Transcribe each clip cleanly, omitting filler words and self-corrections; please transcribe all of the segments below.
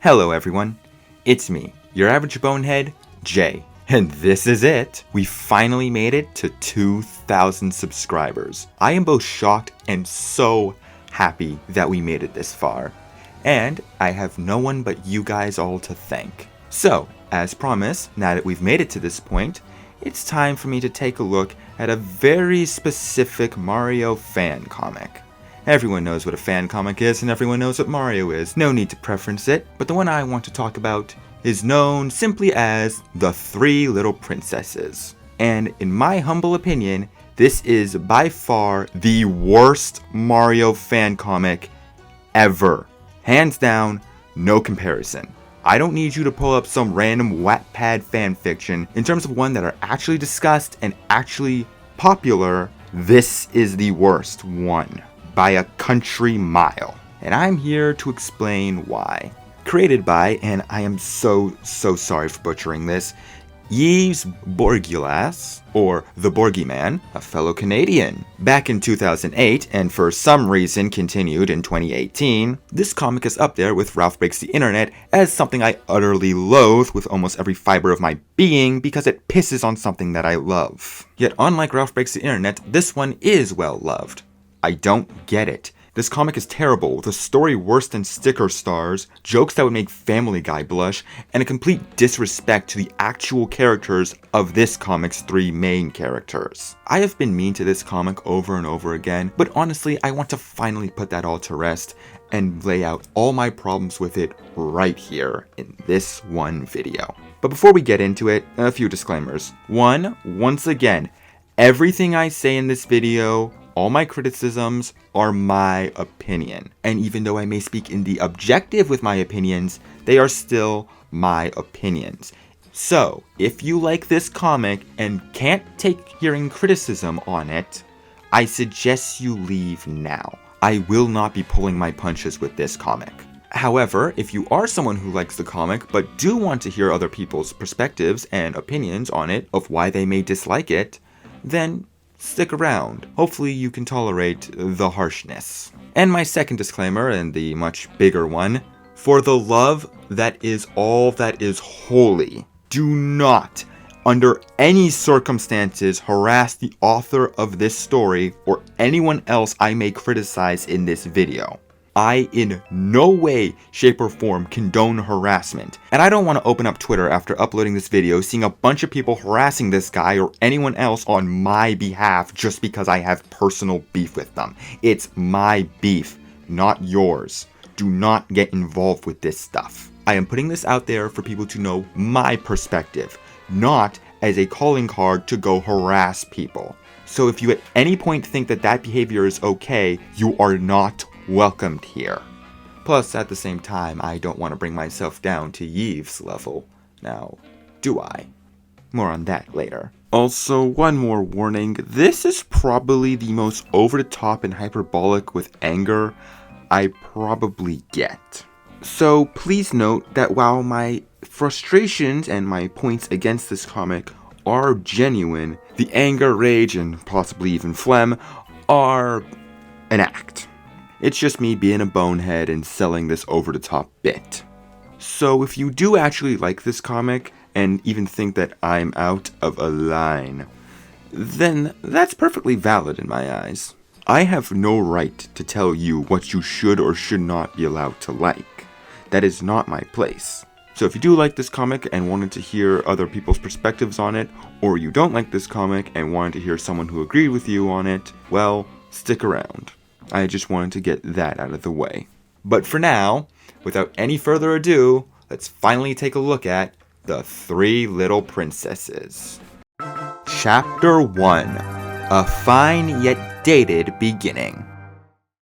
Hello everyone, it's me, your average bonehead, Jay, and this is it! We finally made it to 2,000 subscribers. I am both shocked and so happy that we made it this far. And I have no one but you guys all to thank. So, as promised, now that we've made it to this point, it's time for me to take a look at a very specific Mario fan comic. Everyone knows what a fan comic is, and everyone knows what Mario is. No need to preference it, but the one I want to talk about is known simply as The Three Little Princesses. And in my humble opinion, this is by far the worst Mario fan comic ever. Hands down, no comparison. I don't need you to pull up some random Wattpad fanfiction. In terms of one that are actually discussed and actually popular, this is the worst one. By a country mile. And I'm here to explain why. Created by, and I am so sorry for butchering this, Yves Bourguilas, or The Bourguiman, a fellow Canadian. Back in 2008, and for some reason continued in 2018, this comic is up there with Ralph Breaks the Internet as something I utterly loathe with almost every fiber of my being because it pisses on something that I love. Yet unlike Ralph Breaks the Internet, this one is well loved. I don't get it. This comic is terrible, with a story worse than sticker stars, jokes that would make Family Guy blush, and a complete disrespect to the actual characters of this comic's three main characters. I have been mean to this comic over and over again, but honestly, I want to finally put that all to rest and lay out all my problems with it right here in this one video. But before we get into it, a few disclaimers. One, once again, everything I say in this video, all my criticisms are my opinion. And even though I may speak in the objective with my opinions, they are still my opinions. So, if you like this comic and can't take hearing criticism on it, I suggest you leave now. I will not be pulling my punches with this comic. However, if you are someone who likes the comic but do want to hear other people's perspectives and opinions on it of why they may dislike it, then stick around. Hopefully you can tolerate the harshness. And my second disclaimer, and the much bigger one, for the love that is all that is holy, do not, under any circumstances, harass the author of this story or anyone else I may criticize in this video. I in no way, shape, or form condone harassment. And I don't want to open up Twitter after uploading this video seeing a bunch of people harassing this guy or anyone else on my behalf just because I have personal beef with them. It's my beef, not yours. Do not get involved with this stuff. I am putting this out there for people to know my perspective, not as a calling card to go harass people. So if you at any point think that that behavior is okay, you are not welcomed here. Plus, at the same time, I don't want to bring myself down to Yves' level. Now, do I? More on that later. Also, one more warning, this is probably the most over-the-top and hyperbolic with anger I probably get. So please note that while my frustrations and my points against this comic are genuine, the anger, rage, and possibly even phlegm are an act. It's just me being a bonehead and selling this over-the-top bit. So if you do actually like this comic, and even think that I'm out of a line, then that's perfectly valid in my eyes. I have no right to tell you what you should or should not be allowed to like. That is not my place. So if you do like this comic and wanted to hear other people's perspectives on it, or you don't like this comic and wanted to hear someone who agreed with you on it, well, stick around. I just wanted to get that out of the way. But for now, without any further ado, let's finally take a look at The Three Little Princesses. Chapter 1. A Fine Yet Dated Beginning.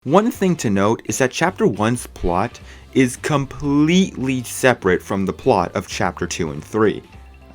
One thing to note is that Chapter 1's plot is completely separate from the plot of Chapter 2 and 3.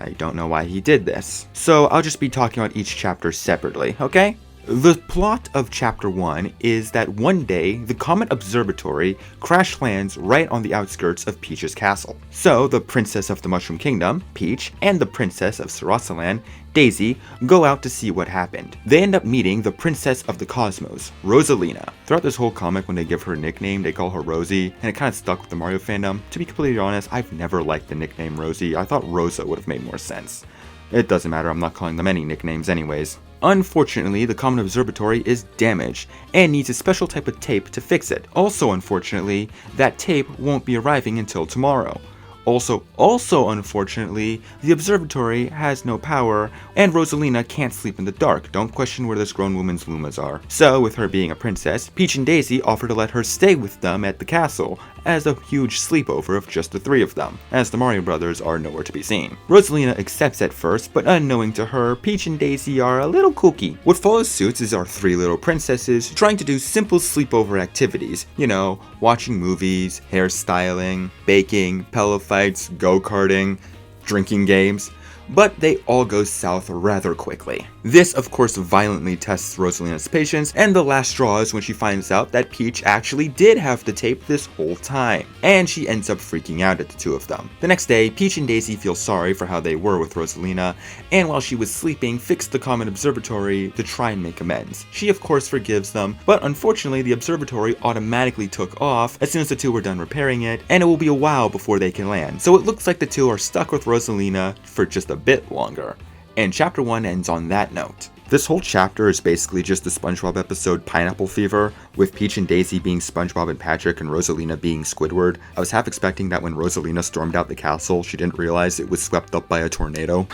I don't know why he did this. So I'll just be talking about each chapter separately, okay? The plot of Chapter 1 is that one day, the Comet Observatory crash lands right on the outskirts of Peach's castle. So, the Princess of the Mushroom Kingdom, Peach, and the Princess of Sarahsketchesluigi, Daisy, go out to see what happened. They end up meeting the Princess of the Cosmos, Rosalina. Throughout this whole comic, when they give her a nickname, they call her Rosie, and it kind of stuck with the Mario fandom. To be completely honest, I've never liked the nickname Rosie. I thought Rosa would have made more sense. It doesn't matter, I'm not calling them any nicknames anyways. Unfortunately, the Comet Observatory is damaged and needs a special type of tape to fix it. Also unfortunately, that tape won't be arriving until tomorrow. Also unfortunately, the observatory has no power, and Rosalina can't sleep in the dark. Don't question where this grown woman's lumas are. So, with her being a princess, Peach and Daisy offer to let her stay with them at the castle, as a huge sleepover of just the three of them, as the Mario brothers are nowhere to be seen. Rosalina accepts at first, but unknowing to her, Peach and Daisy are a little kooky. What follows suit is our three little princesses trying to do simple sleepover activities, you know, watching movies, hairstyling, baking, pillow fights, go-karting, drinking games, but they all go south rather quickly. This, of course, violently tests Rosalina's patience, and the last straw is when she finds out that Peach actually did have the tape this whole time, and she ends up freaking out at the two of them. The next day, Peach and Daisy feel sorry for how they were with Rosalina, and while she was sleeping, fixed the Comet Observatory to try and make amends. She, of course, forgives them, but unfortunately, the observatory automatically took off as soon as the two were done repairing it, and it will be a while before they can land. So it looks like the two are stuck with Rosalina for just a bit longer. And Chapter 1 ends on that note. This whole chapter is basically just the SpongeBob episode Pineapple Fever, with Peach and Daisy being SpongeBob and Patrick and Rosalina being Squidward. I was half expecting that when Rosalina stormed out the castle, she didn't realize it was swept up by a tornado.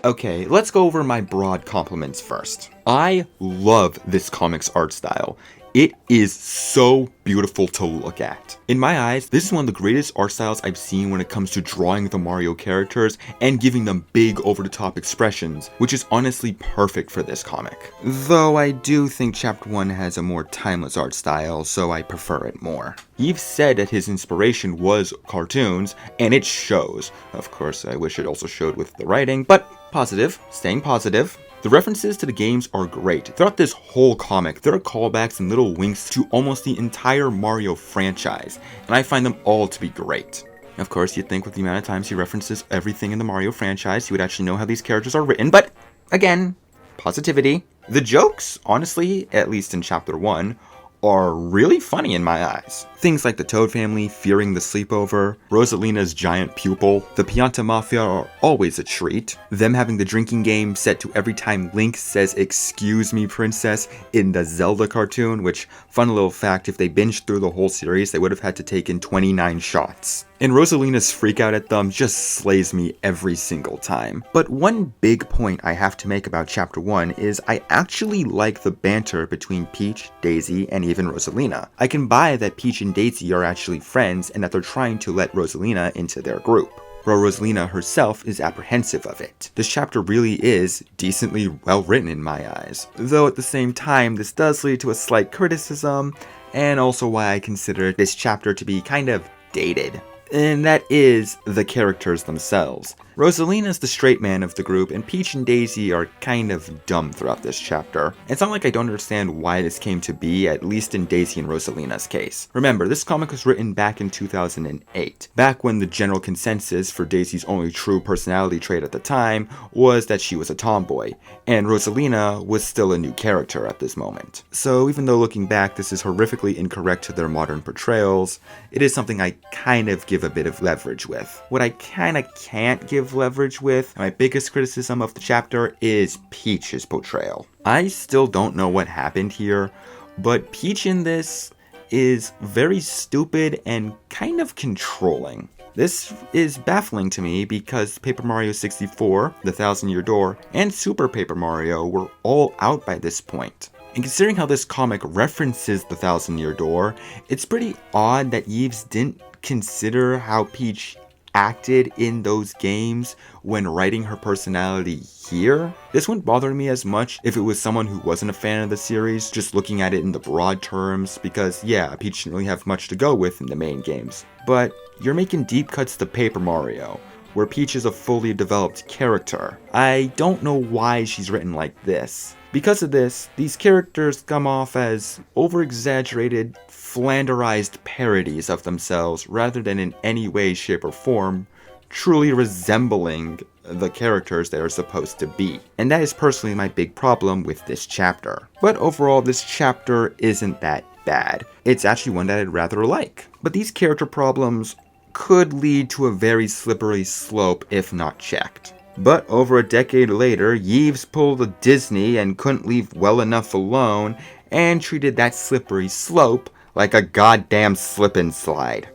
Okay, let's go over my broad compliments first. I love this comic's art style. It is so beautiful to look at. In my eyes, this is one of the greatest art styles I've seen when it comes to drawing the Mario characters and giving them big over-the-top expressions, which is honestly perfect for this comic. Though I do think Chapter 1 has a more timeless art style, so I prefer it more. Yves said that his inspiration was cartoons, and it shows. Of course, I wish it also showed with the writing, but positive, staying positive. The references to the games are great. Throughout this whole comic, there are callbacks and little winks to almost the entire Mario franchise, and I find them all to be great. Of course, you'd think with the amount of times he references everything in the Mario franchise, he would actually know how these characters are written, but again, positivity. The jokes, honestly, at least in Chapter 1, are really funny in my eyes. Things like the Toad family fearing the sleepover, Rosalina's giant pupil, the Pianta Mafia are always a treat, them having the drinking game set to every time Link says "excuse me, princess" in the Zelda cartoon, which, fun little fact, if they binged through the whole series, they would have had to take in 29 shots. And Rosalina's freakout at them just slays me every single time. But one big point I have to make about Chapter 1 is I actually like the banter between Peach, Daisy, and even Rosalina. I can buy that Peach and Daisy are actually friends and that they're trying to let Rosalina into their group, while Rosalina herself is apprehensive of it. This chapter really is decently well written in my eyes, though at the same time this does lead to a slight criticism, and also why I consider this chapter to be kind of dated. And that is the characters themselves. Rosalina's the straight man of the group, and Peach and Daisy are kind of dumb throughout this chapter. It's not like I don't understand why this came to be, at least in Daisy and Rosalina's case. Remember, this comic was written back in 2008, back when the general consensus for Daisy's only true personality trait at the time was that she was a tomboy, and Rosalina was still a new character at this moment. So even though looking back this is horrifically incorrect to their modern portrayals, it is something I kind of give a bit of leverage with. What I kinda can't give leverage with, my biggest criticism of the chapter, is Peach's portrayal. I still don't know what happened here, but Peach in this is very stupid and kind of controlling. This is baffling to me because Paper Mario 64, The Thousand Year Door, and Super Paper Mario were all out by this point. And considering how this comic references The Thousand Year Door, it's pretty odd that Yves didn't consider how Peach acted in those games when writing her personality here. This wouldn't bother me as much if it was someone who wasn't a fan of the series, just looking at it in the broad terms, because yeah, Peach didn't really have much to go with in the main games. But you're making deep cuts to Paper Mario, where Peach is a fully developed character. I don't know why she's written like this. Because of this, these characters come off as over-exaggerated, flanderized parodies of themselves rather than in any way, shape, or form truly resembling the characters they are supposed to be. And that is personally my big problem with this chapter. But overall, this chapter isn't that bad. It's actually one that I'd rather like. But these character problems could lead to a very slippery slope if not checked. But over a decade later, Yves pulled a Disney and couldn't leave well enough alone and treated that slippery slope like a goddamn slip and slide.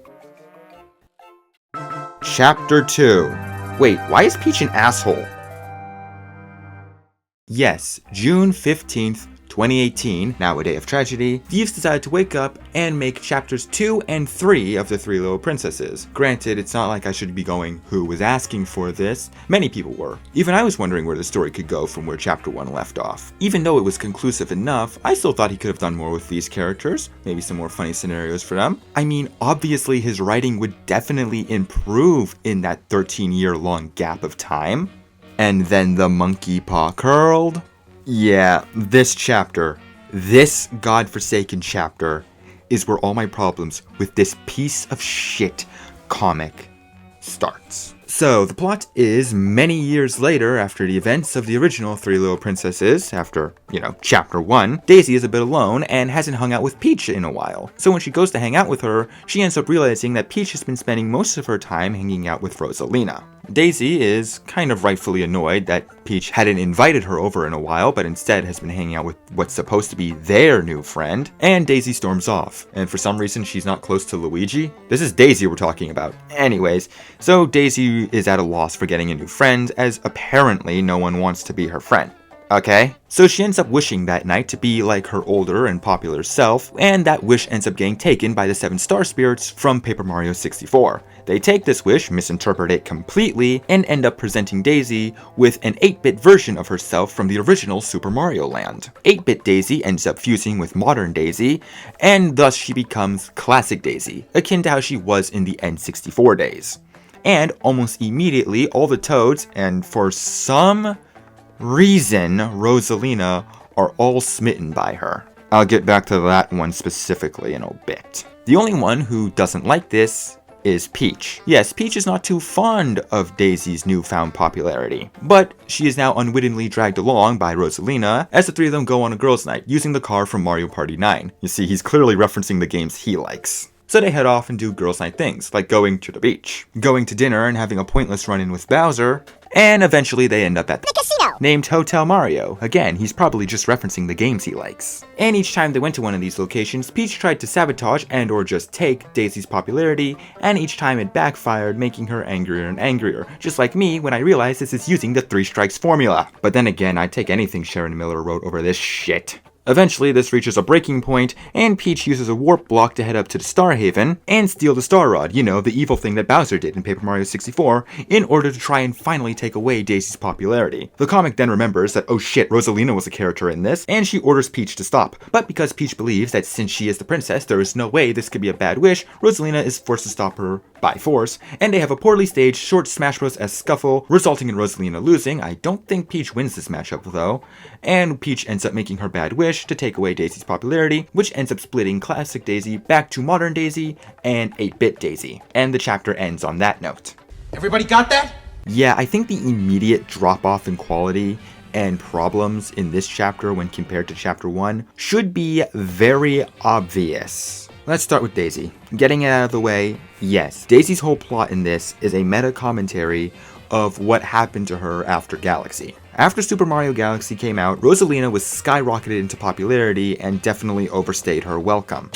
Chapter 2. Wait, why is Peach an asshole? Yes, June 15th, 2018, now a day of tragedy, Yves decided to wake up and make chapters 2 and 3 of The Three Little Princesses. Granted, it's not like I should be going, who was asking for this? Many people were. Even I was wondering where the story could go from where chapter 1 left off. Even though it was conclusive enough, I still thought he could have done more with these characters, maybe some more funny scenarios for them. I mean, obviously his writing would definitely improve in that 13-year-long gap of time. And then the monkey paw curled. Yeah, this chapter, this godforsaken chapter, is where all my problems with this piece of shit comic starts. So, the plot is, many years later, after the events of the original Three Little Princesses, after, chapter 1, Daisy is a bit alone and hasn't hung out with Peach in a while. So when she goes to hang out with her, she ends up realizing that Peach has been spending most of her time hanging out with Rosalina. Daisy is kind of rightfully annoyed that Peach hadn't invited her over in a while, but instead has been hanging out with what's supposed to be their new friend, and Daisy storms off. And for some reason, she's not close to Luigi. This is Daisy we're talking about. Anyways, so Daisy is at a loss for getting a new friend, as apparently no one wants to be her friend. Okay? So she ends up wishing that night to be like her older and popular self, and that wish ends up getting taken by the 7 star spirits from Paper Mario 64. They take this wish, misinterpret it completely, and end up presenting Daisy with an 8-bit version of herself from the original Super Mario Land. 8-bit Daisy ends up fusing with modern Daisy, and thus she becomes classic Daisy, akin to how she was in the N64 days. And almost immediately, all the Toads, and for some reason, Rosalina, are all smitten by her. I'll get back to that one specifically in a bit. The only one who doesn't like this is Peach. Yes, Peach is not too fond of Daisy's newfound popularity, but she is now unwittingly dragged along by Rosalina as the three of them go on a girls' night using the car from Mario Party 9. You see, he's clearly referencing the games he likes. So they head off and do girls' night things, like going to the beach, going to dinner and having a pointless run-in with Bowser, and eventually they end up at the casino, named Hotel Mario. Again, he's probably just referencing the games he likes. And each time they went to one of these locations, Peach tried to sabotage and or just take Daisy's popularity, and each time it backfired, making her angrier and angrier, just like me when I realized this is using the 3 strikes formula. But then again, I'd take anything Sharon Miller wrote over this shit. Eventually, this reaches a breaking point, and Peach uses a warp block to head up to the Star Haven and steal the Star Rod, the evil thing that Bowser did in Paper Mario 64, in order to try and finally take away Daisy's popularity. The comic then remembers that, oh shit, Rosalina was a character in this, and she orders Peach to stop. But because Peach believes that since she is the princess, there is no way this could be a bad wish, Rosalina is forced to stop her by force, and they have a poorly staged short Smash Bros.-esque scuffle, resulting in Rosalina losing. I don't think Peach wins this matchup though, and Peach ends up making her bad wish to take away Daisy's popularity, which ends up splitting classic Daisy back to modern Daisy and 8-bit Daisy. And the chapter ends on that note. Everybody got that? Yeah, I think the immediate drop-off in quality and problems in this chapter when compared to chapter 1 should be very obvious. Let's start with Daisy. Getting it out of the way, yes, Daisy's whole plot in this is a meta-commentary of what happened to her after Galaxy. After Super Mario Galaxy came out, Rosalina was skyrocketed into popularity and definitely overstayed her welcome,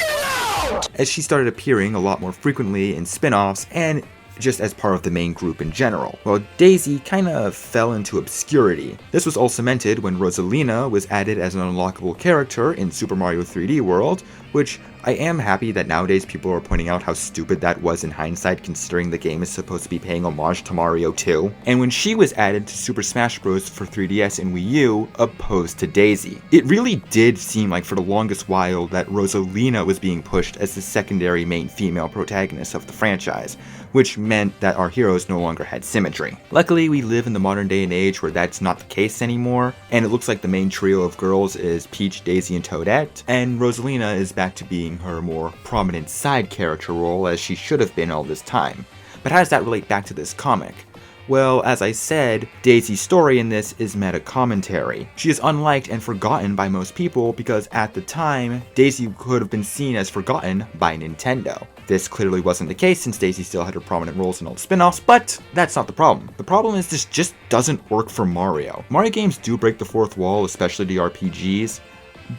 as she started appearing a lot more frequently in spin-offs and just as part of the main group in general, while Daisy kinda fell into obscurity. This was all cemented when Rosalina was added as an unlockable character in Super Mario 3D World, which I am happy that nowadays people are pointing out how stupid that was in hindsight, considering the game is supposed to be paying homage to Mario 2. And when she was added to Super Smash Bros. For 3DS and Wii U, opposed to Daisy. It really did seem like for the longest while that Rosalina was being pushed as the secondary main female protagonist of the franchise, which meant that our heroes no longer had symmetry. Luckily, we live in the modern day and age where that's not the case anymore, and it looks like the main trio of girls is Peach, Daisy, and Toadette, and Rosalina is back to being her more prominent side character role as she should have been all this time. But how does that relate back to this comic? Well, as I said, Daisy's story in this is meta commentary. She is unliked and forgotten by most people because at the time, Daisy could have been seen as forgotten by Nintendo. This clearly wasn't the case since Daisy still had her prominent roles in all the spin-offs, but that's not the problem. The problem is this just doesn't work for Mario. Mario games do break the fourth wall, especially the RPGs,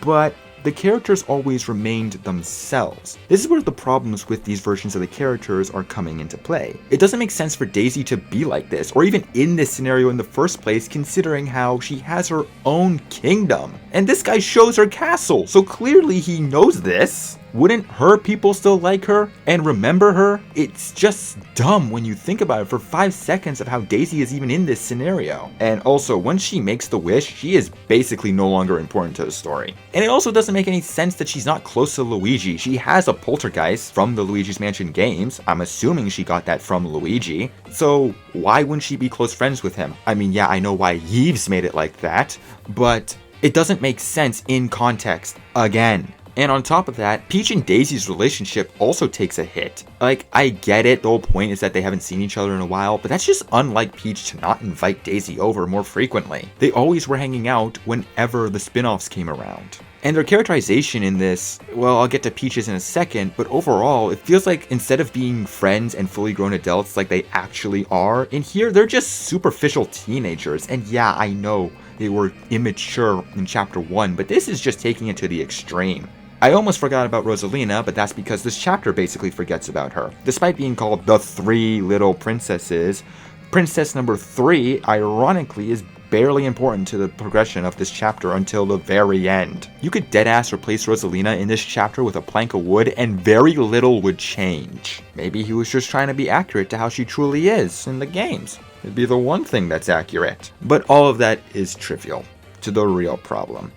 but the characters always remained themselves. This is where the problems with these versions of the characters are coming into play. It doesn't make sense for Daisy to be like this, or even in this scenario in the first place, considering how she has her own kingdom. And this guy shows her castle, so clearly he knows this. Wouldn't her people still like her and remember her? It's just dumb when you think about it for 5 seconds of how Daisy is even in this scenario. And also, once she makes the wish, she is basically no longer important to the story. And it also doesn't make any sense that she's not close to Luigi. She has a poltergeist from the Luigi's Mansion games. I'm assuming she got that from Luigi. So why wouldn't she be close friends with him? I mean, yeah, I know why Yves made it like that, but it doesn't make sense in context again. And on top of that, Peach and Daisy's relationship also takes a hit. Like, I get it, the whole point is that they haven't seen each other in a while, but that's just unlike Peach to not invite Daisy over more frequently. They always were hanging out whenever the spin-offs came around. And their characterization in this, well, I'll get to Peaches in a second, but overall, it feels like instead of being friends and fully grown adults like they actually are, in here they're just superficial teenagers. And yeah, I know they were immature in Chapter 1, but this is just taking it to the extreme. I almost forgot about Rosalina, but that's because this chapter basically forgets about her. Despite being called the Three Little Princesses, Princess number 3, ironically, is barely important to the progression of this chapter until the very end. You could deadass replace Rosalina in this chapter with a plank of wood and very little would change. Maybe he was just trying to be accurate to how she truly is in the games. It'd be the one thing that's accurate. But all of that is trivial to the real problem.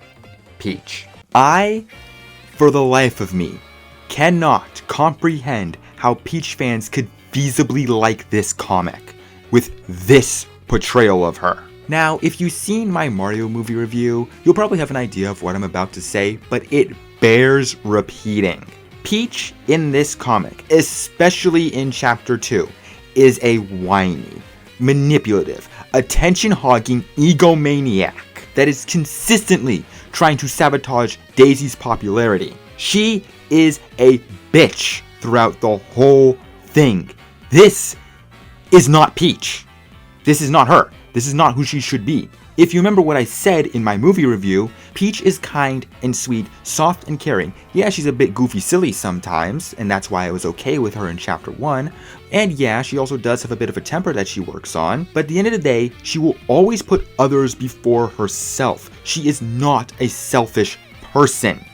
Peach. For the life of me, cannot comprehend how Peach fans could feasibly like this comic with this portrayal of her. Now, if you've seen my Mario movie review, you'll probably have an idea of what I'm about to say, but it bears repeating. Peach in this comic, especially in Chapter 2, is a whiny, manipulative, attention-hogging egomaniac that is consistently trying to sabotage Daisy's popularity. She is a bitch throughout the whole thing. This is not Peach. This is not her. This is not who she should be. If you remember what I said in my movie review, Peach is kind and sweet, soft and caring. Yeah, she's a bit goofy silly sometimes, and that's why I was okay with her in Chapter 1. And yeah, she also does have a bit of a temper that she works on, but at the end of the day, she will always put others before herself. She is not a selfish person.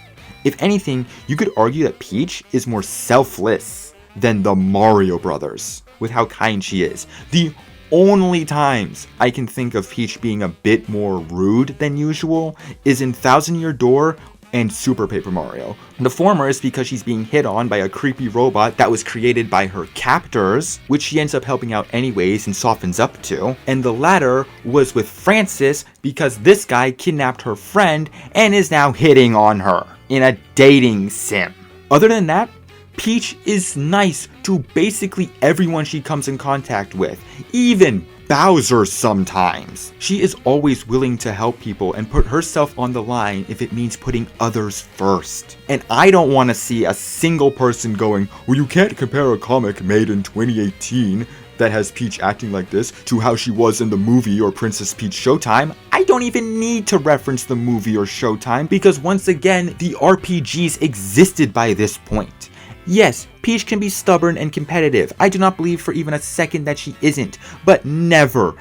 If anything, you could argue that Peach is more selfless than the Mario Brothers, with how kind she is. The only times I can think of Peach being a bit more rude than usual is in Thousand Year Door and Super Paper Mario. The former is because she's being hit on by a creepy robot that was created by her captors, which she ends up helping out anyways and softens up to. And the latter was with Francis because this guy kidnapped her friend and is now hitting on her in a dating sim. Other than that, Peach is nice to basically everyone she comes in contact with, even Bowser sometimes. She is always willing to help people and put herself on the line if it means putting others first. And I don't want to see a single person going, well, you can't compare a comic made in 2018 that has Peach acting like this to how she was in the movie or Princess Peach Showtime. I don't even need to reference the movie or Showtime because once again, the RPGs existed by this point. Yes, Peach can be stubborn and competitive. I do not believe for even a second that she isn't, but never,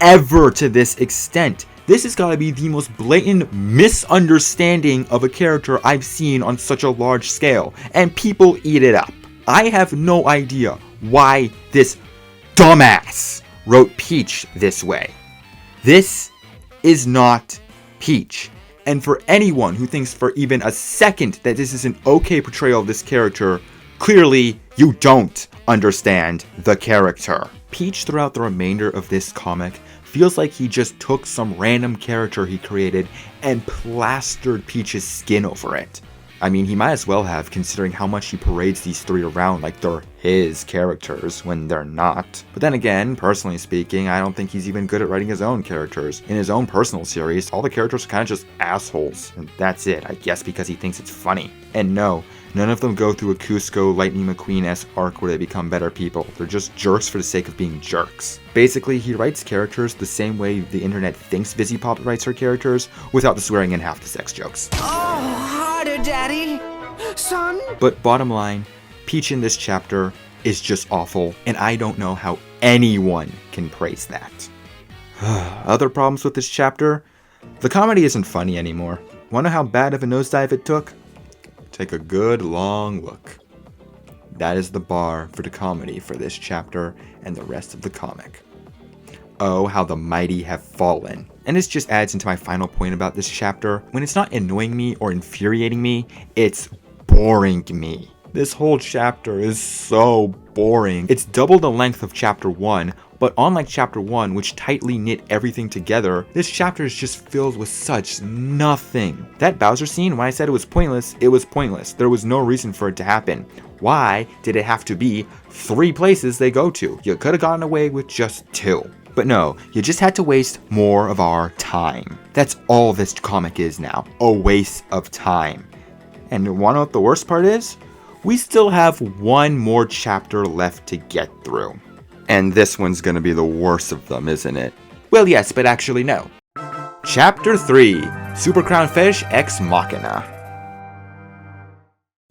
ever to this extent. This has got to be the most blatant misunderstanding of a character I've seen on such a large scale, and people eat it up. I have no idea why this dumbass wrote Peach this way. This is not Peach. And for anyone who thinks for even a second that this is an okay portrayal of this character, clearly you don't understand the character. Peach throughout the remainder of this comic feels like he just took some random character he created and plastered Peach's skin over it. I mean, he might as well have, considering how much he parades these three around like they're his characters when they're not. But then again, personally speaking, I don't think he's even good at writing his own characters. In his own personal series, all the characters are kind of just assholes, and that's it, I guess because he thinks it's funny. And no, none of them go through a Cusco Lightning McQueen-esque arc where they become better people. They're just jerks for the sake of being jerks. Basically, he writes characters the same way the internet thinks Vizzy Pop writes her characters, without the swearing and half the sex jokes. Oh, harder, Daddy! Son? But bottom line, Peach in this chapter is just awful, and I don't know how anyone can praise that. Other problems with this chapter? The comedy isn't funny anymore. Wanna know how bad of a nosedive it took? Take a good long look. That is the bar for the comedy for this chapter and the rest of the comic. Oh, how the mighty have fallen. And this just adds into my final point about this chapter. When it's not annoying me or infuriating me, it's boring me. This whole chapter is so boring. It's double the length of chapter 1, but unlike chapter 1, which tightly knit everything together, this chapter is just filled with such nothing. That Bowser scene, when I said it was pointless, it was pointless. There was no reason for it to happen. Why did it have to be 3 places they go to? You could have gotten away with just 2. But no, you just had to waste more of our time. That's all this comic is now, a waste of time. And wanna know what the worst part is? We still have one more chapter left to get through. And this one's gonna be the worst of them, isn't it? Well, yes, but actually no. Chapter 3, Super Crown Fetish Ex Machina.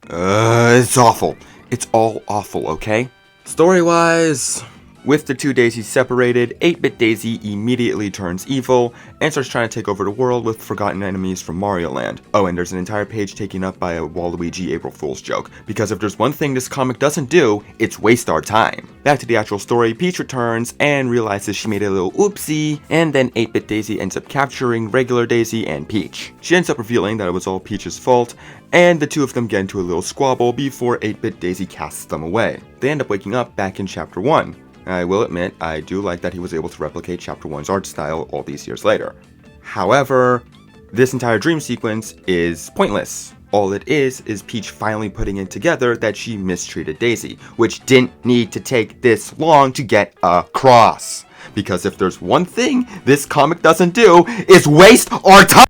It's awful. It's all awful, okay? Story-wise, with the two Daisies separated, 8-Bit Daisy immediately turns evil and starts trying to take over the world with forgotten enemies from Mario Land. Oh, and there's an entire page taken up by a Waluigi April Fool's joke, because if there's one thing this comic doesn't do, it's waste our time. Back to the actual story, Peach returns and realizes she made a little oopsie, and then 8-Bit Daisy ends up capturing regular Daisy and Peach. She ends up revealing that it was all Peach's fault, and the two of them get into a little squabble before 8-Bit Daisy casts them away. They end up waking up back in chapter 1. I will admit, I do like that he was able to replicate Chapter 1's art style all these years later. However, this entire dream sequence is pointless. All it is Peach finally putting it together that she mistreated Daisy, which didn't need to take this long to get across. Because if there's one thing this comic doesn't do, is waste our time!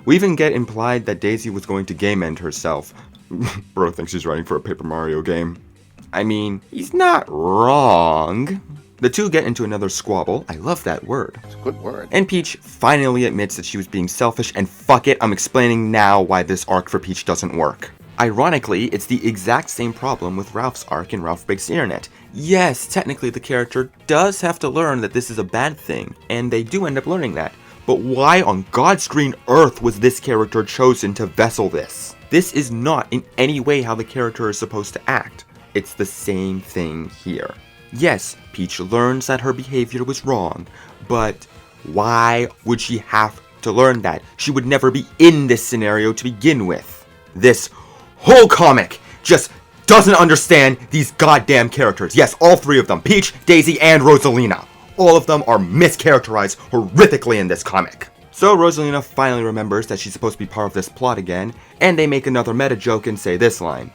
We even get implied that Daisy was going to game end herself. Bro thinks he's writing for a Paper Mario game. I mean, he's not wrong. The two get into another squabble. I love that word. It's a good word. And Peach finally admits that she was being selfish, and fuck it, I'm explaining now why this arc for Peach doesn't work. Ironically, it's the exact same problem with Ralph's arc in Ralph Breaks the Internet. Yes, technically the character does have to learn that this is a bad thing, and they do end up learning that. But why on God's green earth was this character chosen to vessel this? This is not in any way how the character is supposed to act. It's the same thing here. Yes, Peach learns that her behavior was wrong, but why would she have to learn that? She would never be in this scenario to begin with. This whole comic just doesn't understand these goddamn characters. Yes, all 3 of them, Peach, Daisy, and Rosalina. All of them are mischaracterized horrifically in this comic. So Rosalina finally remembers that she's supposed to be part of this plot again, and they make another meta joke and say this line.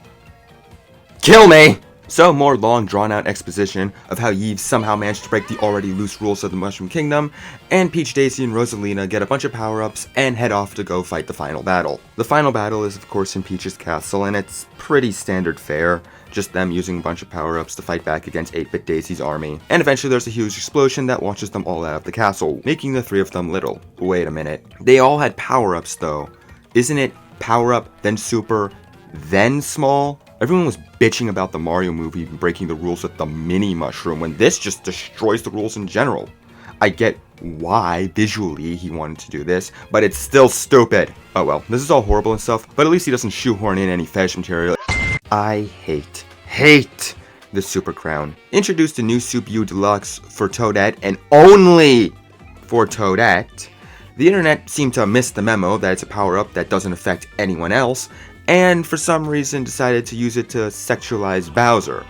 Kill me! So more long drawn out exposition of how Yves somehow managed to break the already loose rules of the Mushroom Kingdom, and Peach, Daisy, and Rosalina get a bunch of power-ups and head off to go fight the final battle. The final battle is of course in Peach's castle, and it's pretty standard fare. Just them using a bunch of power-ups to fight back against 8-Bit Daisy's army. And eventually there's a huge explosion that launches them all out of the castle, making the 3 of them little. Wait a minute. They all had power-ups though. Isn't it power-up, then super, then small? Everyone was bitching about the Mario movie breaking the rules with the mini mushroom when this just destroys the rules in general. I get why visually he wanted to do this, but it's still stupid. Oh well, this is all horrible and stuff, but at least he doesn't shoehorn in any fetish material. I hate the Super Crown. Introduced a new Soup U Deluxe for Toadette and only for Toadette. The internet seemed to miss the memo that it's a power-up that doesn't affect anyone else, and for some reason decided to use it to sexualize Bowser.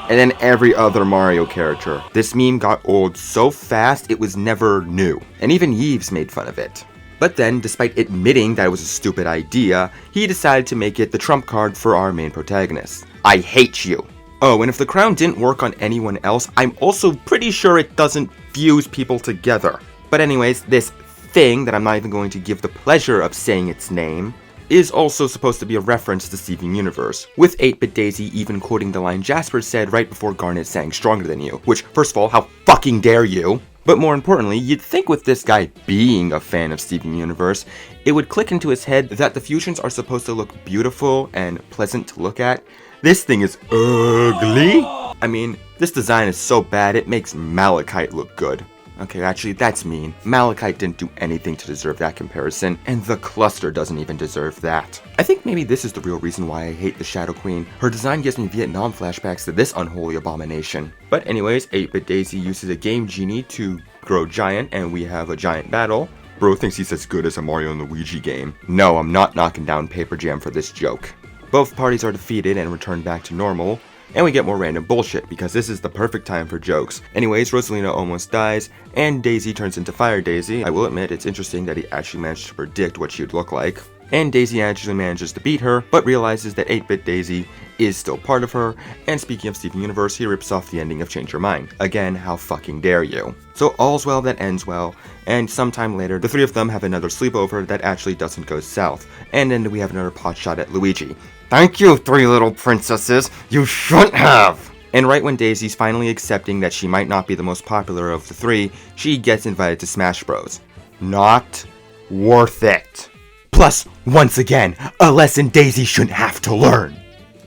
And then every other Mario character. This meme got old so fast it was never new, and even Yves made fun of it. But then, despite admitting that it was a stupid idea, he decided to make it the trump card for our main protagonist. I hate you. Oh, and if the crown didn't work on anyone else, I'm also pretty sure it doesn't fuse people together. But anyways, this thing that I'm not even going to give the pleasure of saying its name is also supposed to be a reference to Steven Universe, with 8-Bit Daisy even quoting the line Jasper said right before Garnet sang Stronger Than You, which, first of all, how fucking dare you? But more importantly, you'd think with this guy being a fan of Steven Universe, it would click into his head that the fusions are supposed to look beautiful and pleasant to look at. This thing is ugly! I mean, this design is so bad it makes Malachite look good. Okay, actually, that's mean. Malachite didn't do anything to deserve that comparison, and the cluster doesn't even deserve that. I think maybe this is the real reason why I hate the Shadow Queen. Her design gives me Vietnam flashbacks to this unholy abomination. But anyways, 8-Bit Daisy uses a Game Genie to grow giant, and we have a giant battle. Bro thinks he's as good as a Mario and Luigi game. No, I'm not knocking down Paper Jam for this joke. Both parties are defeated and return back to normal. And we get more random bullshit, because this is the perfect time for jokes. Anyways, Rosalina almost dies, and Daisy turns into Fire Daisy. I will admit, it's interesting that he actually managed to predict what she would look like. And Daisy actually manages to beat her, but realizes that 8-Bit Daisy is still part of her, and speaking of Steven Universe, he rips off the ending of Change Your Mind. Again, how fucking dare you. So all's well that ends well, and sometime later, the three of them have another sleepover that actually doesn't go south, and then we have another pot shot at Luigi. Thank you, three little princesses, you shouldn't have! And right when Daisy's finally accepting that she might not be the most popular of the three, she gets invited to Smash Bros. Not worth it. Plus, once again, a lesson Daisy shouldn't have to learn.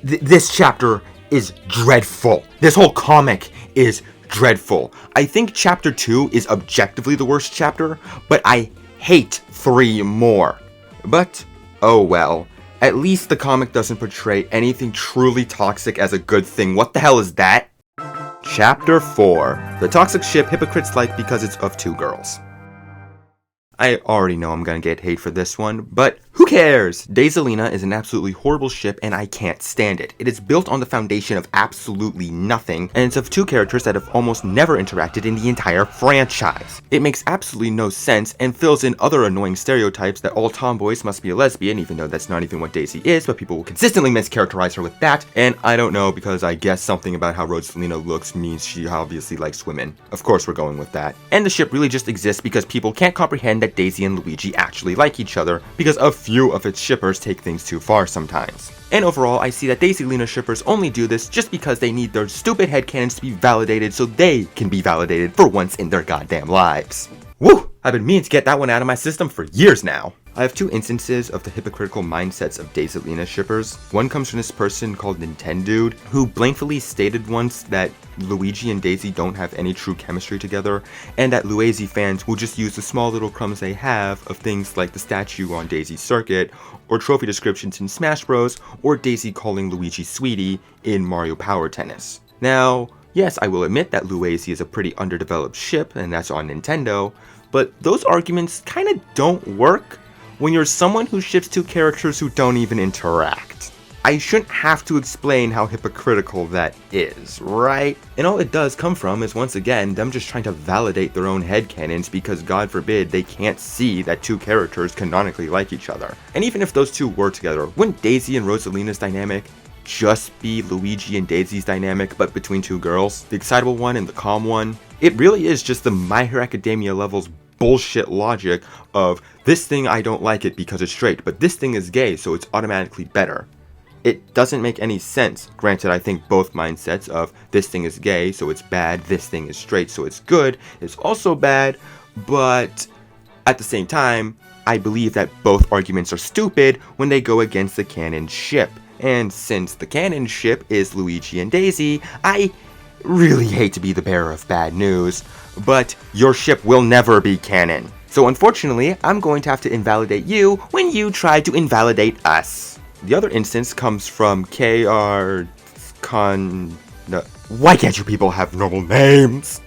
This chapter is dreadful. This whole comic is dreadful. I think chapter 2 is objectively the worst chapter, but I hate 3 more. But, oh well. At least the comic doesn't portray anything truly toxic as a good thing. What the hell is that? Chapter 4. The toxic ship hypocrites like because it's of 2 girls. I already know I'm gonna get hate for this one, but who cares? Daiselina is an absolutely horrible ship and I can't stand it. It is built on the foundation of absolutely nothing, and it's of 2 characters that have almost never interacted in the entire franchise. It makes absolutely no sense and fills in other annoying stereotypes that all tomboys must be a lesbian, even though that's not even what Daisy is, but people will consistently mischaracterize her with that, and I don't know because I guess something about how Rosalina looks means she obviously likes women. Of course we're going with that. And the ship really just exists because people can't comprehend that Daisy and Luigi actually like each other, because a few of its shippers take things too far sometimes. And overall, I see that Daisy-Lina shippers only do this just because they need their stupid headcanons to be validated so they can be validated for once in their goddamn lives. Woo! I've been meaning to get that one out of my system for years now. I have 2 instances of the hypocritical mindsets of Daisy-Lina shippers. One comes from this person called Nintendude, who blankly stated once that Luigi and Daisy don't have any true chemistry together, and that Luigi fans will just use the small little crumbs they have of things like the statue on Daisy's circuit, or trophy descriptions in Smash Bros, or Daisy calling Luigi sweetie in Mario Power Tennis. Now, yes, I will admit that Luigi is a pretty underdeveloped ship, and that's on Nintendo, but those arguments kinda don't work when you're someone who ships 2 characters who don't even interact. I shouldn't have to explain how hypocritical that is, right? And all it does come from is, once again, them just trying to validate their own headcanons because, God forbid, they can't see that 2 characters canonically like each other. And even if those 2 were together, wouldn't Daisy and Rosalina's dynamic just be Luigi and Daisy's dynamic, but between 2 girls? The excitable one and the calm one? It really is just the My Hero Academia levels bullshit logic of, this thing I don't like it because it's straight, but this thing is gay, so it's automatically better. It doesn't make any sense. Granted, I think both mindsets of this thing is gay, so it's bad, this thing is straight, so it's good, is also bad, but at the same time, I believe that both arguments are stupid when they go against the canon ship. And since the canon ship is Luigi and Daisy, I really hate to be the bearer of bad news, but your ship will never be canon. So unfortunately, I'm going to have to invalidate you when you try to invalidate us. The other instance comes from KR No, why can't you people have normal names?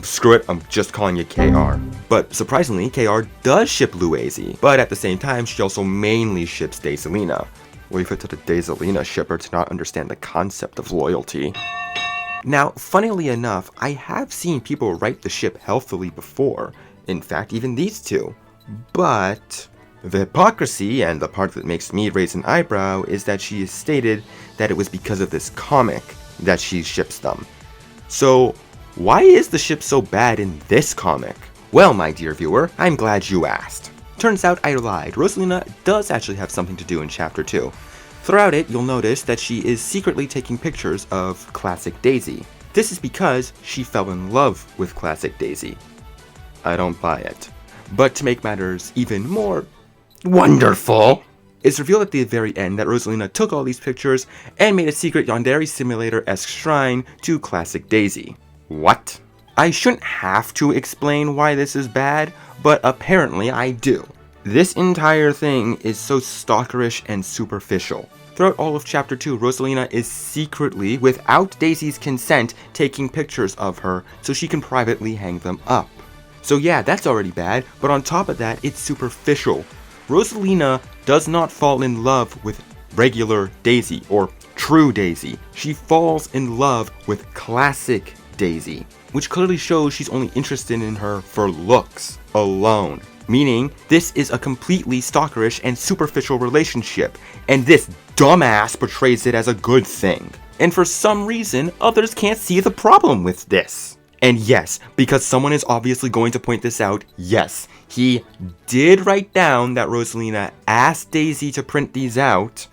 Screw it, I'm just calling you KR. But surprisingly, KR does ship Luazy, but at the same time, she also mainly ships Daiselina. Leave it to the Daiselina shipper to not understand the concept of loyalty. Now, funnily enough, I have seen people write the ship healthily before. In fact, even these two. But the hypocrisy, and the part that makes me raise an eyebrow, is that she has stated that it was because of this comic that she ships them. So, why is the ship so bad in this comic? Well, my dear viewer, I'm glad you asked. Turns out I lied. Rosalina does actually have something to do in Chapter 2. Throughout it, you'll notice that she is secretly taking pictures of Classic Daisy. This is because she fell in love with Classic Daisy. I don't buy it. But to make matters even more wonderful, it's revealed at the very end that Rosalina took all these pictures and made a secret Yandere Simulator-esque shrine to Classic Daisy. What? I shouldn't have to explain why this is bad, but apparently I do. This entire thing is so stalkerish and superficial. Throughout all of Chapter 2, Rosalina is secretly, without Daisy's consent, taking pictures of her so she can privately hang them up. So yeah, that's already bad, but on top of that, it's superficial. Rosalina does not fall in love with regular Daisy, or true Daisy. She falls in love with Classic Daisy, which clearly shows she's only interested in her for looks alone. Meaning, this is a completely stalkerish and superficial relationship, and this dumbass portrays it as a good thing. And for some reason, others can't see the problem with this. And yes, because someone is obviously going to point this out, yes, he did write down that Rosalina asked Daisy to print these out,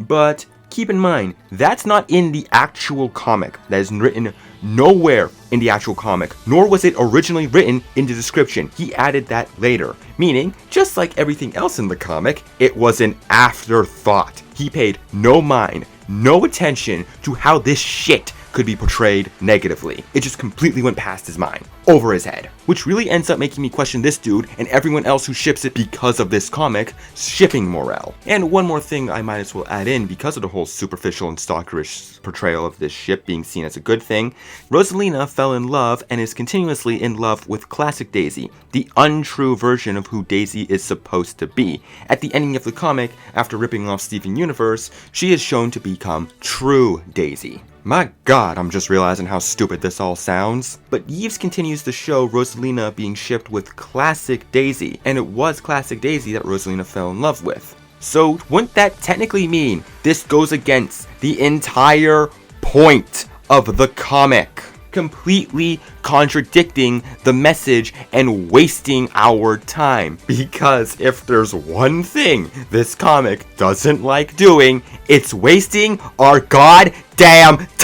but keep in mind, that's not in the actual comic. That is written nowhere in the actual comic, nor was it originally written in the description. He added that later, meaning, just like everything else in the comic, it was an afterthought. He paid no mind, no attention to how this shit could be portrayed negatively. It just completely went past his mind, over his head, which really ends up making me question this dude and everyone else who ships it because of this comic shipping morale. And one more thing I might as well add in because of the whole superficial and stalkerish portrayal of this ship being seen as a good thing, Rosalina fell in love and is continuously in love with Classic Daisy, the untrue version of who Daisy is supposed to be. At the ending of the comic, after ripping off Steven Universe, she is shown to become true Daisy. My god, I'm just realizing how stupid this all sounds. But Yves continues to show Rosalina being shipped with Classic Daisy, and it was Classic Daisy that Rosalina fell in love with. So wouldn't that technically mean this goes against the entire point of the comic? Completely contradicting the message and wasting our time. Because if there's one thing this comic doesn't like doing, it's wasting our goddamn time.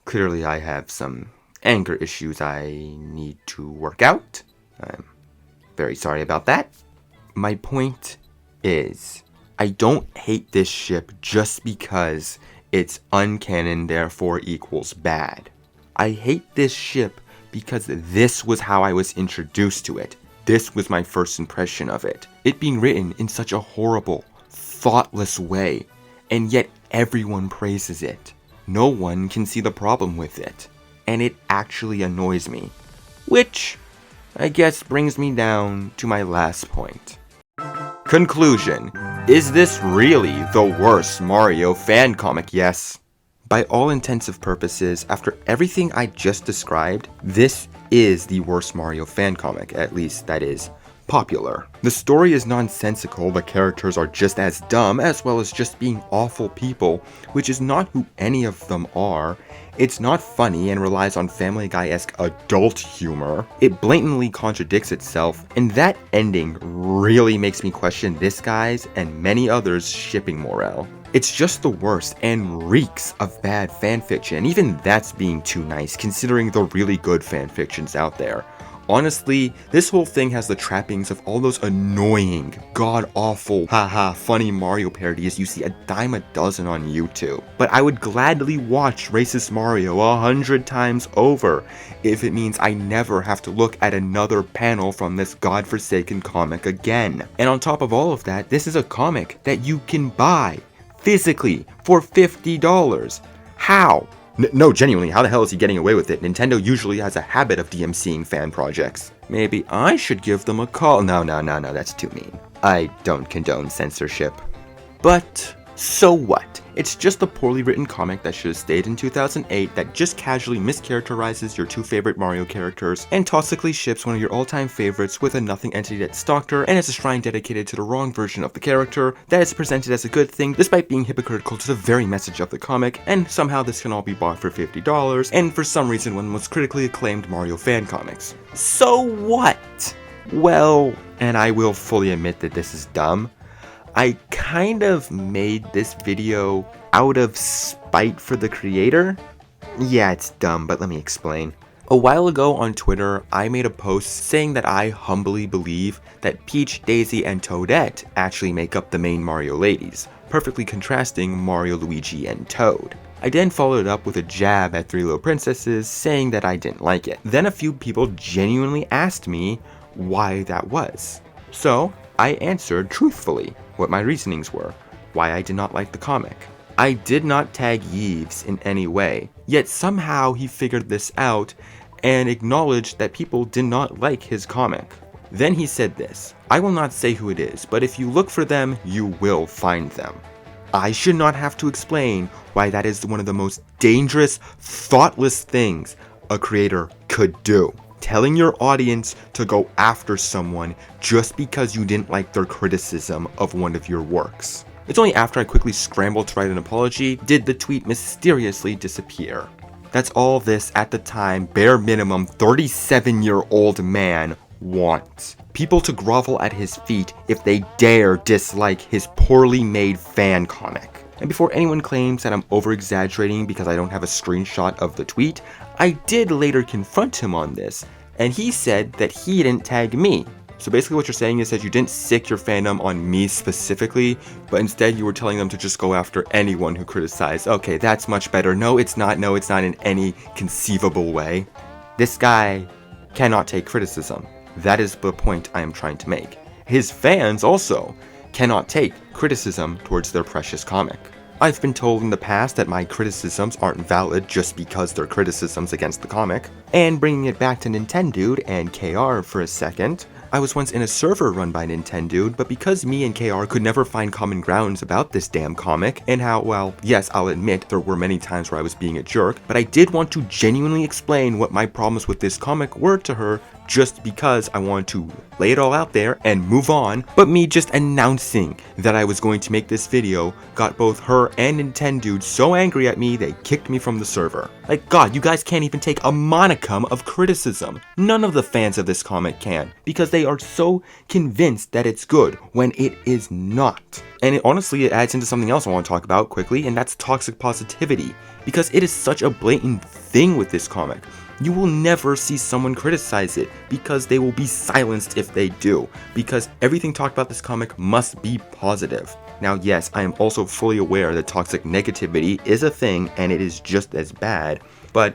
Clearly I have some anger issues I need to work out. I'm very sorry about that. My point is, I don't hate this ship just because it's uncanon, therefore equals bad. I hate this ship because this was how I was introduced to it. This was my first impression of it. It being written in such a horrible, thoughtless way, and yet everyone praises it. No one can see the problem with it, and it actually annoys me. Which, I guess, brings me down to my last point. Conclusion. Is this really the worst Mario fan comic? Yes. By all intensive purposes, after everything I just described, this is the worst Mario fan comic, at least that is popular. The story is nonsensical, the characters are just as dumb, as well as just being awful people, which is not who any of them are. It's not funny and relies on Family Guy-esque adult humor. It blatantly contradicts itself, and that ending really makes me question this guy's and many others' shipping morale. It's just the worst and reeks of bad fanfiction. Even that's being too nice considering the really good fanfictions out there. Honestly, this whole thing has the trappings of all those annoying, god-awful, haha, funny Mario parodies you see a dime a dozen on YouTube. But I would gladly watch Racist Mario 100 times over if it means I never have to look at another panel from this godforsaken comic again. And on top of all of that, this is a comic that you can buy physically for $50. How? No, genuinely, how the hell is he getting away with it? Nintendo usually has a habit of DMCing fan projects. Maybe I should give them a call. No, that's too mean. I don't condone censorship. But so what? It's just a poorly written comic that should have stayed in 2008 that just casually mischaracterizes your two favorite Mario characters and toxically ships one of your all-time favorites with a nothing entity that stalked her and has a shrine dedicated to the wrong version of the character that is presented as a good thing despite being hypocritical to the very message of the comic, and somehow this can all be bought for $50 and for some reason one of the most critically acclaimed Mario fan comics. So what? Well, and I will fully admit that this is dumb, I kind of made this video out of spite for the creator. Yeah, it's dumb, but let me explain. A while ago on Twitter, I made a post saying that I humbly believe that Peach, Daisy, and Toadette actually make up the main Mario ladies, perfectly contrasting Mario, Luigi, and Toad. I then followed it up with a jab at Three Little Princesses, saying that I didn't like it. Then a few people genuinely asked me why that was. So, I answered truthfully what my reasonings were, why I did not like the comic. I did not tag Yves in any way, yet somehow he figured this out and acknowledged that people did not like his comic. Then he said this, I will not say who it is, but if you look for them, you will find them. I should not have to explain why that is one of the most dangerous, thoughtless things a creator could do. Telling your audience to go after someone just because you didn't like their criticism of one of your works. It's only after I quickly scrambled to write an apology did the tweet mysteriously disappear. That's all this, at the time, bare minimum 37-year-old man wants. People to grovel at his feet if they dare dislike his poorly made fan comic. And before anyone claims that I'm over-exaggerating because I don't have a screenshot of the tweet, I did later confront him on this, and he said that he didn't tag me. So basically what you're saying is that you didn't sick your fandom on me specifically, but instead you were telling them to just go after anyone who criticized. Okay, that's much better. No, it's not in any conceivable way. This guy cannot take criticism. That is the point I am trying to make. His fans also cannot take criticism towards their precious comic. I've been told in the past that my criticisms aren't valid just because they're criticisms against the comic. And bringing it back to Nintendude and KR for a second, I was once in a server run by Nintendude, but because me and KR could never find common grounds about this damn comic, and how, well, yes, I'll admit there were many times where I was being a jerk, but I did want to genuinely explain what my problems with this comic were to her, just because I wanted to lay it all out there and move on, but me just announcing that I was going to make this video got both her and Nintendude so angry at me they kicked me from the server. Like, God, you guys can't even take a monicum of criticism. None of the fans of this comic can, because they are so convinced that it's good when it is not. And honestly, it adds into something else I want to talk about quickly, and that's toxic positivity, because it is such a blatant thing with this comic. You will never see someone criticize it because they will be silenced if they do, because everything talked about this comic must be positive. Now, yes, I am also fully aware that toxic negativity is a thing and it is just as bad, but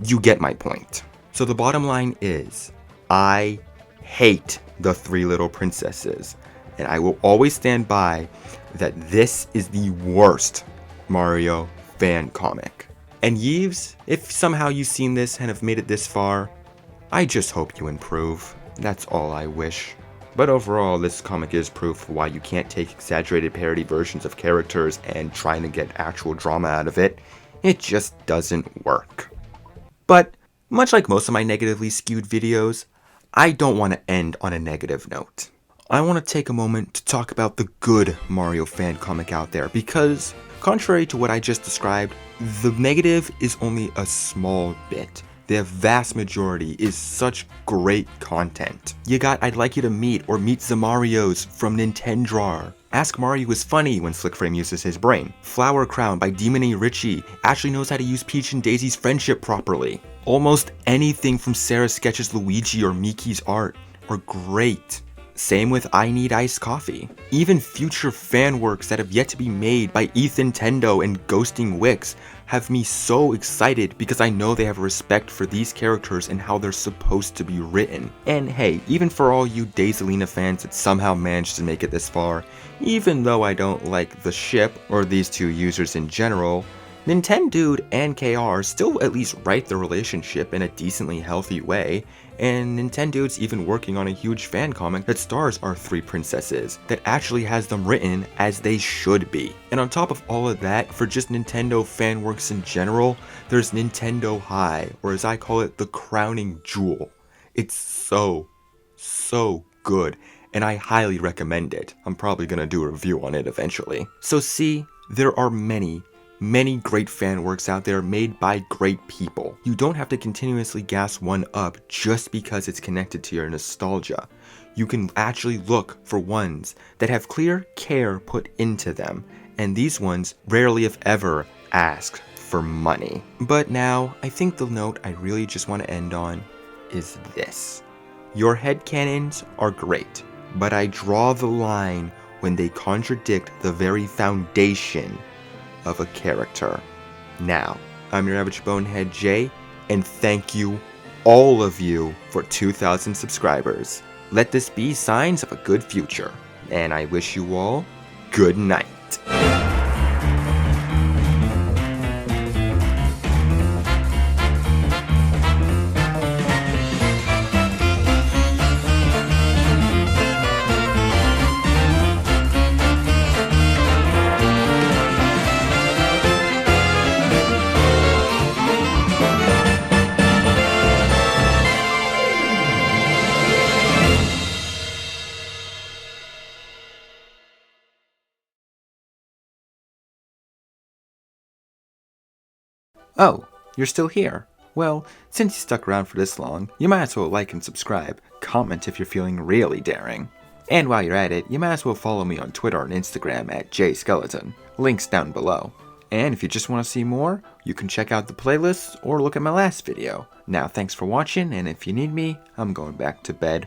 you get my point. So the bottom line is, I hate the Three Little Princesses, and I will always stand by that this is the worst Mario fan comic. And Yves, if somehow you've seen this and have made it this far, I just hope you improve. That's all I wish. But overall, this comic is proof why you can't take exaggerated parody versions of characters and trying to get actual drama out of it. It just doesn't work. But, much like most of my negatively skewed videos, I don't want to end on a negative note. I want to take a moment to talk about the good Mario fan comic out there, because contrary to what I just described, the negative is only a small bit. the vast majority is such great content. You got I'd Like You to Meet or Meet the Marios from Nintendrawer. Ask Mario is funny when Flickframe uses his brain. Flower Crown by DemonyRichy actually knows how to use Peach and Daisy's friendship properly. Almost anything from sarahsketchesluigi or Miki's art are great. Same with I Need Iced Coffee. Even future fan works that have yet to be made by Ethantendo and GhostingWix have me so excited because I know they have respect for these characters and how they're supposed to be written. And hey, even for all you Daiselina fans that somehow managed to make it this far, even though I don't like the ship or these two users in general, Nintendude and KR still at least write the relationship in a decently healthy way, and Nintendude's even working on a huge fan comic that stars our three princesses, that actually has them written as they should be. And on top of all of that, for just Nintendo fan works in general, there's Nintendo High, or as I call it, the crowning jewel. It's so good, and I highly recommend it. I'm probably gonna do a review on it eventually. So see, there are many great fan works out there made by great people. You don't have to continuously gas one up just because it's connected to your nostalgia. You can actually look for ones that have clear care put into them, and these ones rarely if ever ask for money. But now, I think the note I really just want to end on is this. Your headcanons are great, but I draw the line when they contradict the very foundation of a character. Now, I'm your average bonehead Jay, and thank you, all of you, for 2,000 subscribers. Let this be signs of a good future, and I wish you all good night. Oh, you're still here? Well, since you stuck around for this long, you might as well like and subscribe, comment if you're feeling really daring. And while you're at it, you might as well follow me on Twitter and Instagram at jayskeletyn, links down below. And if you just want to see more, you can check out the playlists or look at my last video. Now thanks for watching, and if you need me, I'm going back to bed